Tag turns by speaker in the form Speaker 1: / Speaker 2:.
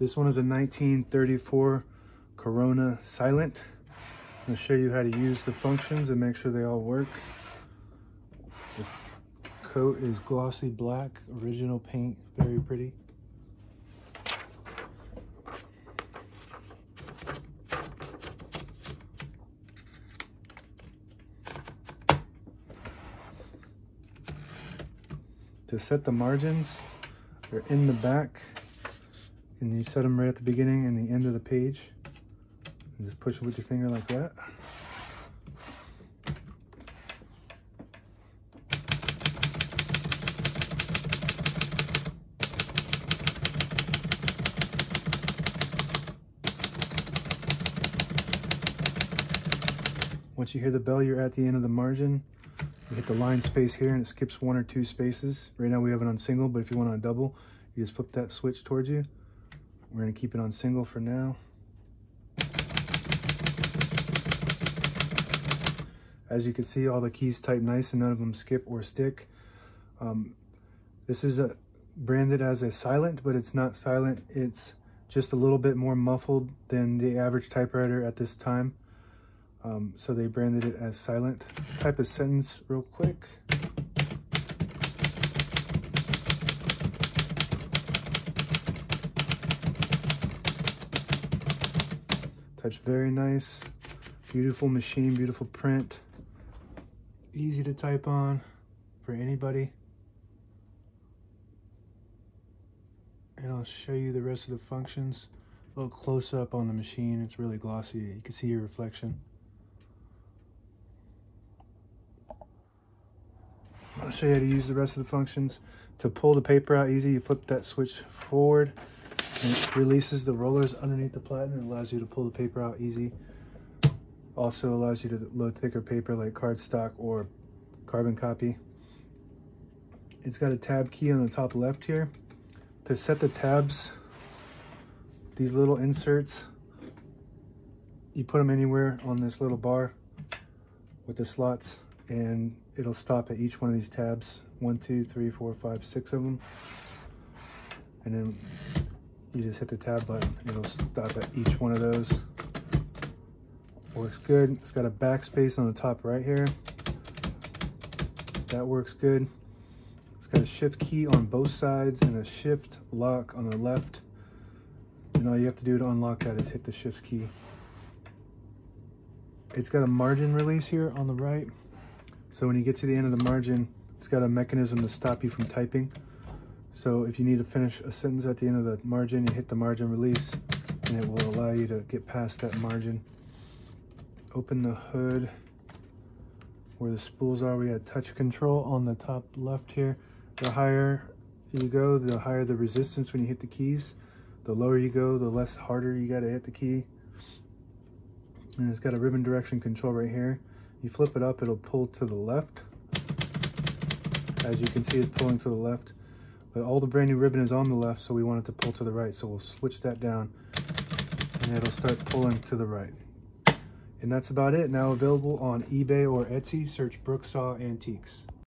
Speaker 1: This one is a 1934 Corona Silent. I'm going to show you how to use the functions and make sure they all work. The coat is glossy black, original paint, very pretty. To set the margins, they're in the back, and you set them right at the beginning and the end of the page. And just push it with your finger like that. Once you hear the bell, you're at the end of the margin. You hit the line space here and it skips 1 or 2 spaces. Right now we have it on single, but if you want it on double, you just flip that switch towards you. We're going to keep it on single for now. As you can see, all the keys type nice and none of them skip or stick. This is branded as a silent, but it's not silent. It's just a little bit more muffled than the average typewriter at this time. So they branded it as silent. Type a sentence real quick. Types very nice. Beautiful machine, beautiful print. Easy to type on for anybody. And I'll show you the rest of the functions. A little close up on the machine. It's really glossy. You can see your reflection. I'll show you how to use the rest of the functions. To pull the paper out easy, you flip that switch forward and it releases the rollers underneath the platen and allows you to pull the paper out easy. Also allows you to load thicker paper like cardstock or carbon copy. It's got a tab key on the top left here. To set the tabs, these little inserts, you put them anywhere on this little bar with the slots, and it'll stop at each one of these tabs. 1, 2, 3, 4, 5, 6 of them. And then you just hit the tab button. It'll stop at each one of those. Works good. It's got a backspace on the top right here. That works good. It's got a shift key on both sides and a shift lock on the left. And all you have to do to unlock that is hit the shift key. It's got a margin release here on the right. So when you get to the end of the margin, it's got a mechanism to stop you from typing. So if you need to finish a sentence at the end of the margin, you hit the margin release and it will allow you to get past that margin. Open the hood where the spools are. We got touch control on the top left here. The higher you go, the higher the resistance when you hit the keys. The lower you go, the less harder you got to hit the key. And it's got a ribbon direction control right here. You flip it up, it'll pull to the left. As you can see, it's pulling to the left. But all the brand new ribbon is on the left, so we want it to pull to the right. So we'll switch that down, and it'll start pulling to the right. And that's about it. Now available on eBay or Etsy. Search Brooksaw Antiques.